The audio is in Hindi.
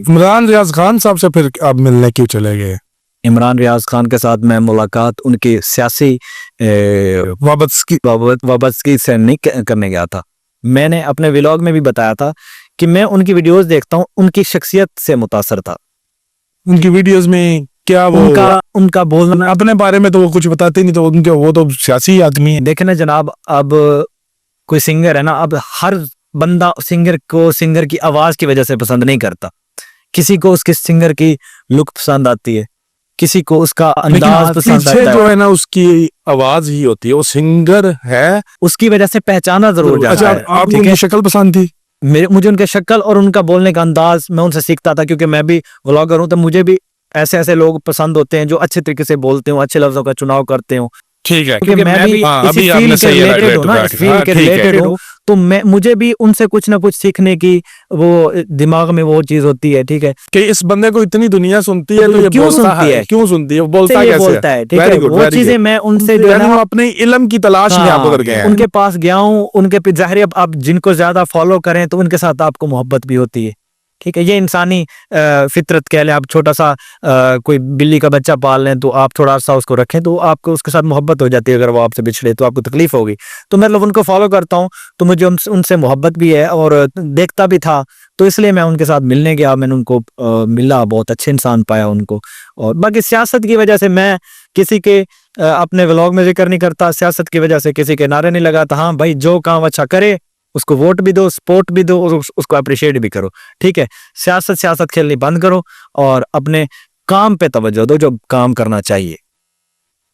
इमरान रियाज खान साहब से फिर आप मिलने क्यों चले गए? इमरान रियाज खान के साथ मैं मुलाकात उनकी सियासी वाबस्तगी से नहीं करने गया था। मैंने अपने व्लॉग में भी बताया था कि मैं उनकी वीडियोस देखता हूँ, उनकी शख्सियत से मुतासर था। उनकी वीडियोस में क्या वो उनका बोलना, अपने बारे में तो वो कुछ बताते नहीं, तो उनके वो तो सियासी आदमी है। देखे ना जनाब, अब कोई सिंगर है ना, अब हर बंदा सिंगर की आवाज की वजह से पसंद नहीं करता। किसी को उसके सिंगर की लुक पसंद आती है, किसी को उसका अंदाज पसंद आता है। जो है ना उसकी आवाज ही होती है, वो सिंगर है, उसकी वजह से पहचाना जरूर जाता है। आपको उनकी शक्ल पसंद थी? मुझे उनके शक्ल और उनका बोलने का अंदाज मैं उनसे सीखता था, क्योंकि मैं भी व्लॉगर हूं, तो मुझे भी ऐसे ऐसे लोग पसंद होते हैं जो अच्छे तरीके से बोलते हो, अच्छे लफ्जों का चुनाव करते हो। ठीक है, क्योंकि मैं भी इसी फील्ड के रिलेटेड हूं ना, इस फील्ड के रिलेटेड हूं, तो मुझे भी उनसे कुछ ना कुछ सीखने की वो दिमाग में वो चीज होती है। ठीक है, कि इस बंदे को इतनी दुनिया सुनती है, तो ये क्यों सुनती है, क्यों सुनती है, वो बोलता कैसे है। ठीक है, वो चीजें मैं उनसे जो है अपने इल्म की तलाश में आप उधर गए, उनके पास गया हूँ। उनके ज़ाहिर आप जिनको ज्यादा फॉलो करें तो उनके साथ आपको मोहब्बत भी होती है। ठीक है, ये इंसानी फितरत कह लें। आप छोटा सा कोई बिल्ली का बच्चा पाल लें, तो आप थोड़ा सा उसको रखें तो आपको उसके साथ मोहब्बत हो जाती है। अगर वो आपसे बिछड़े तो आपको तकलीफ होगी। तो मतलब उनको फॉलो करता हूँ, तो मुझे उनसे मोहब्बत भी है और देखता भी था, तो इसलिए मैं उनके साथ मिलने गया। मैंने उनको मिला, बहुत अच्छे इंसान पाया उनको। और बाकी सियासत की वजह से मैं किसी के अपने व्लॉग में जिक्र नहीं करता, सियासत की वजह से किसी के नारे नहीं लगाता। हाँ भाई, जो काम अच्छा करे उसको वोट भी दो, सपोर्ट भी दो और उसको अप्रिशिएट भी करो। ठीक है, सियासत खेलनी बंद करो और अपने काम पे तवज्जो दो, जो काम करना चाहिए।